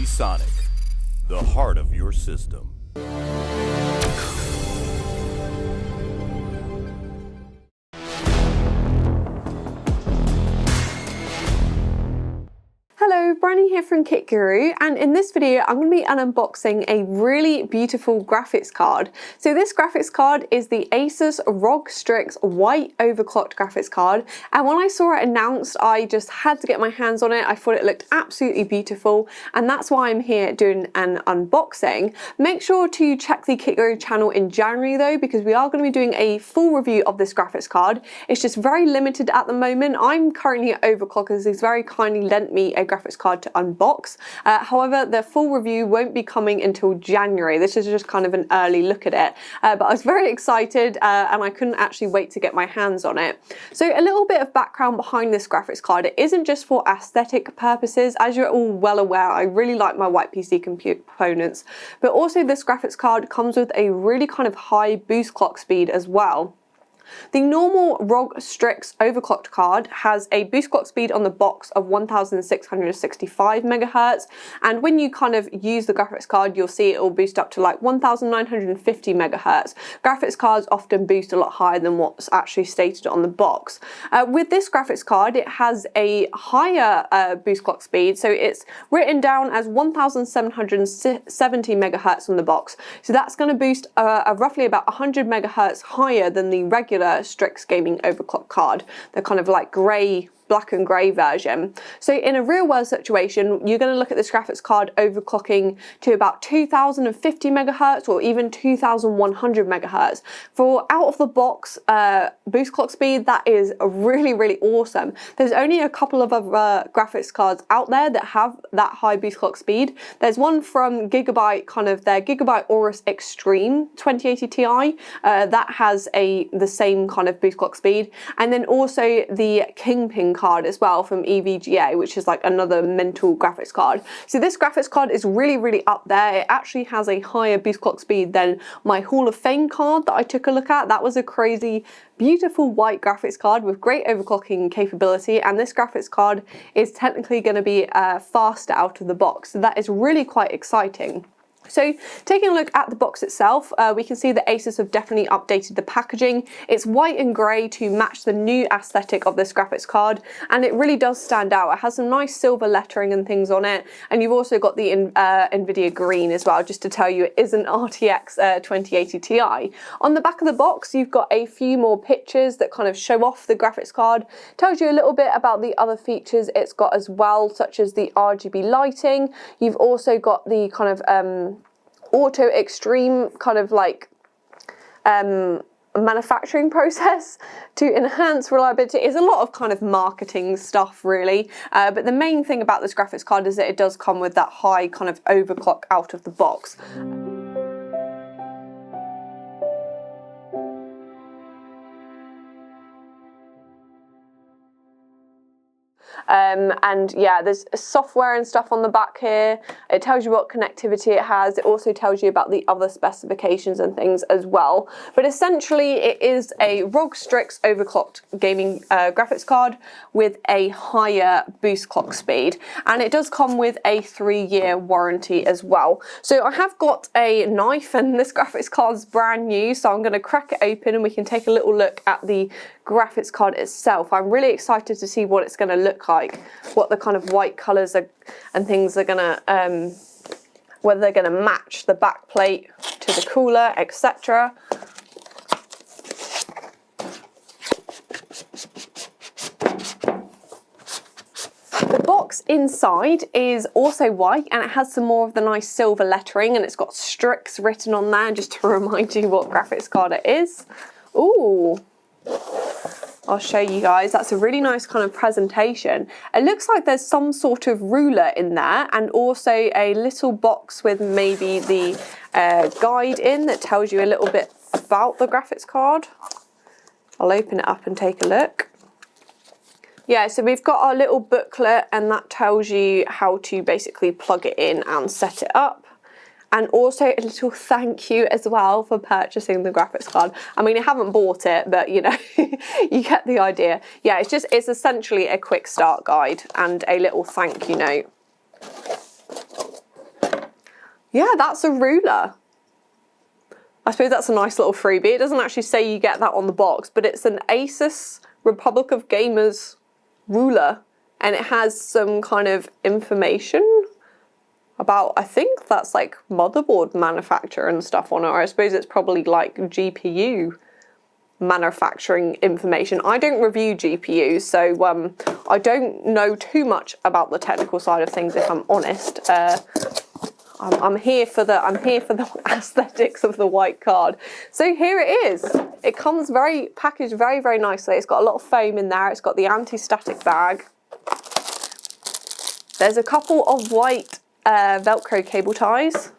Sonic, the heart of your system. Hello, Briony here from Kit Guru, and in this video I'm going to be unboxing a really beautiful graphics card. So this graphics card is the ASUS ROG Strix white overclocked graphics card, and when I saw it announced I just had to get my hands on it. I thought it looked absolutely beautiful, and that's why I'm here doing an unboxing. Make sure to check the Kit Guru channel in January though, because we are going to be doing a full review of this graphics card. It's just very limited at the moment. I'm currently at overclockers. He's very kindly lent me a graphics card to unbox. However, the full review won't be coming until January. This is just kind of an early look at it, but I was very excited and I couldn't actually wait to get my hands on it. So a little bit of background behind this graphics card. It isn't just for aesthetic purposes. As you're all well aware, I really like my white PC components, but also this graphics card comes with a really kind of high boost clock speed as well. The normal ROG Strix overclocked card has a boost clock speed on the box of 1665 megahertz, and when you kind of use the graphics card you'll see it will boost up to like 1950 megahertz. Graphics cards often boost a lot higher than what's actually stated on the box. With this graphics card it has a higher boost clock speed, so it's written down as 1770 megahertz on the box, so that's going to boost roughly about 100 megahertz higher than the regular Strix gaming overclock card, the kind of like black and grey version. So in a real world situation you're going to look at this graphics card overclocking to about 2050 megahertz or even 2100 megahertz. For out of the box boost clock speed, that is really awesome. There's only a couple of other graphics cards out there that have that high boost clock speed. There's one from Gigabyte, kind of their Gigabyte Aorus Extreme 2080 Ti that has the same kind of boost clock speed, and then also the Kingpin card as well from EVGA, which is like another mental graphics card. So this graphics card is really up there. It actually has a higher boost clock speed than my Hall of Fame card that I took a look at. That was a crazy beautiful white graphics card with great overclocking capability, and this graphics card is technically going to be faster out of the box, so that is really quite exciting. So taking a look at the box itself, we can see that ASUS have definitely updated the packaging. It's white and grey to match the new aesthetic of this graphics card, and it really does stand out. It has some nice silver lettering and things on it, and you've also got the NVIDIA green as well, just to tell you it is an RTX 2080 Ti. On the back of the box you've got a few more pictures that kind of show off the graphics card, tells you a little bit about the other features it's got as well, such as the RGB lighting. You've also got the kind of auto extreme kind of like manufacturing process to enhance reliability. It's a lot of kind of marketing stuff really, but the main thing about this graphics card is that it does come with that high kind of overclock out of the box. And yeah, there's software and stuff on the back here. It tells you what connectivity it has. It also tells you about the other specifications and things as well. But essentially it is a ROG Strix overclocked gaming graphics card with a higher boost clock speed, and it does come with a 3-year warranty as well. So I have got a knife, and this graphics card is brand new, so I'm going to crack it open and we can take a little look at the graphics card itself. I'm really excited to see what it's going to look like, what the kind of white colours and things are going to, whether they're going to match the back plate to the cooler, etc. The box inside is also white, and it has some more of the nice silver lettering, and it's got Strix written on there just to remind you what graphics card it is. Ooh, I'll show you guys. That's a really nice kind of presentation. It looks like there's some sort of ruler in there, and also a little box with maybe the guide in that tells you a little bit about the graphics card. I'll open it up and take a look. Yeah, so we've got our little booklet, and that tells you how to basically plug it in and set it up. And also a little thank you as well for purchasing the graphics card. I mean, I haven't bought it, but you know, you get the idea. Yeah, it's essentially a quick start guide and a little thank you note. Yeah, that's a ruler. I suppose that's a nice little freebie. It doesn't actually say you get that on the box, but it's an ASUS Republic of Gamers ruler, and it has some kind of information about, I think that's like motherboard manufacturer and stuff on it, or I suppose it's probably like GPU manufacturing information. I don't review GPUs, so I don't know too much about the technical side of things, if I'm honest. I'm here for the aesthetics of the white card. So here it is. It comes packaged very nicely. It's got a lot of foam in there. It's got the anti-static bag. There's a couple of white Velcro cable ties.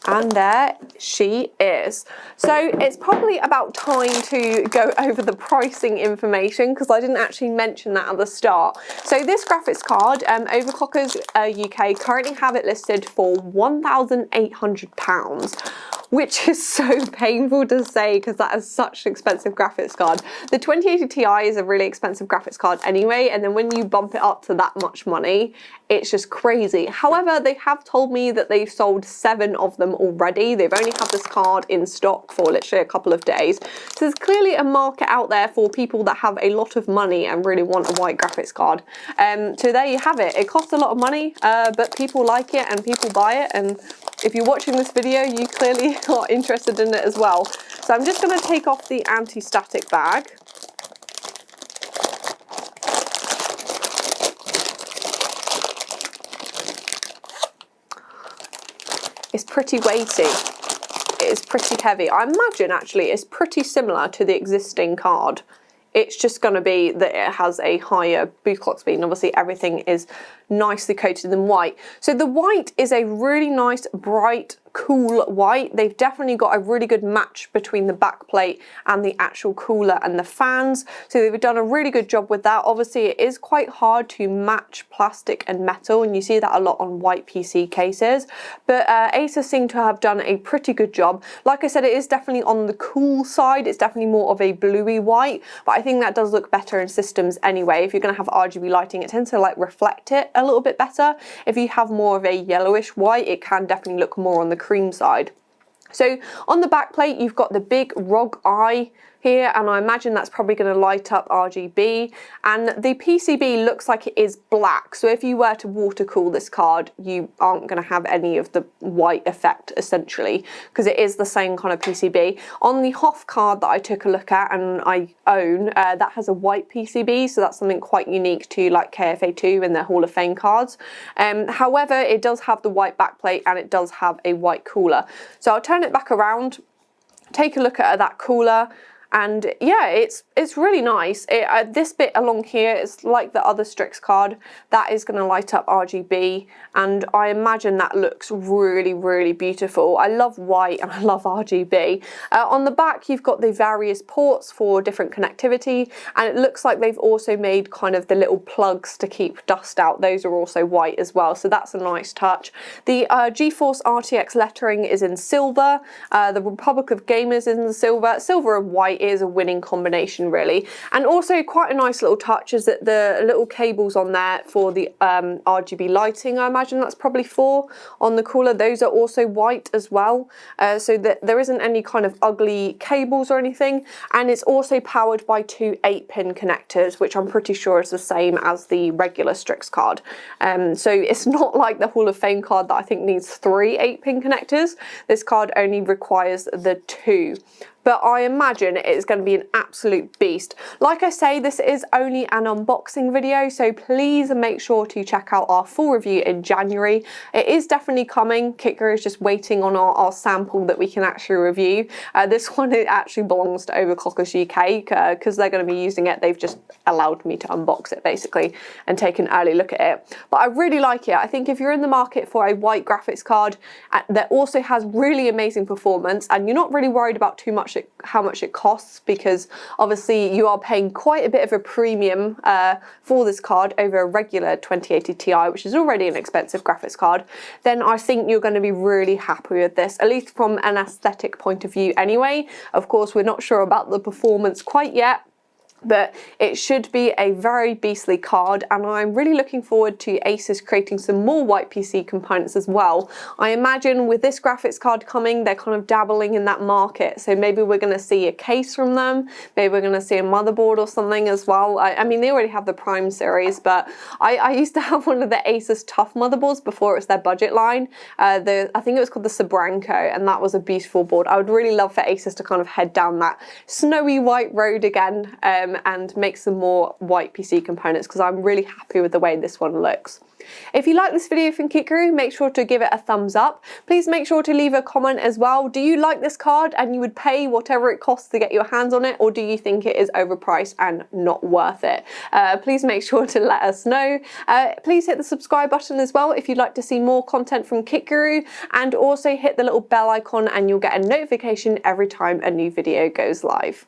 And there she is. So it's probably about time to go over the pricing information, because I didn't actually mention that at the start. So this graphics card, Overclockers UK currently have it listed for £1,800. Which is so painful to say, because that is such an expensive graphics card. The 2080 Ti is a really expensive graphics card anyway, and then when you bump it up to that much money, it's just crazy. However, they have told me that they've sold 7 of them already. They've only had this card in stock for literally a couple of days. So there's clearly a market out there for people that have a lot of money and really want a white graphics card. So there you have it. It costs a lot of money, but people like it and people buy it, and if you're watching this video, you clearly are interested in it as well. So I'm just going to take off the anti-static bag. It's pretty weighty. It is pretty heavy. I imagine actually it's pretty similar to the existing card. It's just going to be that it has a higher boot clock speed, and obviously everything is nicely coated in white. So the white is a really nice, bright, cool white. They've definitely got a really good match between the back plate and the actual cooler and the fans. So they've done a really good job with that. Obviously it is quite hard to match plastic and metal, and you see that a lot on white PC cases. But ASUS seem to have done a pretty good job. Like I said, it is definitely on the cool side. It's definitely more of a bluey white, but I think that does look better in systems anyway. If you're going to have RGB lighting, it tends to like reflect it a little bit better. If you have more of a yellowish white, it can definitely look more on the cream side. So on the back plate, you've got the big ROG eye here, and I imagine that's probably going to light up RGB, and the PCB looks like it is black, so if you were to water cool this card, you aren't going to have any of the white effect essentially, because it is the same kind of PCB. On the Hoff card that I took a look at and I own, that has a white PCB, so that's something quite unique to like KFA2 and their Hall of Fame cards. However, it does have the white backplate and it does have a white cooler. So I'll turn it back around, take a look at that cooler. And yeah, it's really nice. This bit along here is like the other Strix card. That is going to light up RGB, and I imagine that looks really beautiful. I love white and I love RGB. On the back, you've got the various ports for different connectivity, and it looks like they've also made kind of the little plugs to keep dust out. Those are also white as well, so that's a nice touch. The GeForce RTX lettering is in silver. The Republic of Gamers is in the silver. Silver and white is a winning combination really. And also quite a nice little touch is that the little cables on there for the RGB lighting, I imagine that's probably 4 on the cooler, those are also white as well, so that there isn't any kind of ugly cables or anything. And it's also powered by 2 8-pin connectors, which I'm pretty sure is the same as the regular Strix card. So it's not like the Hall of Fame card that I think needs 3 8-pin connectors. This card only requires the 2. But I imagine it's going to be an absolute beast. Like I say, this is only an unboxing video, so please make sure to check out our full review in January. It is definitely coming. Kitguru is just waiting on our sample that we can actually review. This one, it actually belongs to Overclockers UK, because they're going to be using it. They've just allowed me to unbox it basically and take an early look at it. But I really like it. I think if you're in the market for a white graphics card that also has really amazing performance, and you're not really worried about too much how much it costs, because obviously you are paying quite a bit of a premium for this card over a regular 2080 Ti, which is already an expensive graphics card, then I think you're going to be really happy with this, at least from an aesthetic point of view anyway. Of course, we're not sure about the performance quite yet, but it should be a very beastly card, and I'm really looking forward to ASUS creating some more white PC components as well. I imagine with this graphics card coming, they're kind of dabbling in that market, so maybe we're going to see a case from them, maybe we're going to see a motherboard or something as well. I mean, they already have the Prime series, but I used to have one of the ASUS Tough motherboards before it was their budget line. I think it was called the Sabranco, and that was a beautiful board. I would really love for ASUS to kind of head down that snowy white road again, and make some more white PC components, because I'm really happy with the way this one looks. If you like this video from Kikuru, make sure to give it a thumbs up. Please make sure to leave a comment as well. Do you like this card and you would pay whatever it costs to get your hands on it, or do you think it is overpriced and not worth it? Please make sure to let us know. Please hit the subscribe button as well if you'd like to see more content from Kikuru, and also hit the little bell icon and you'll get a notification every time a new video goes live.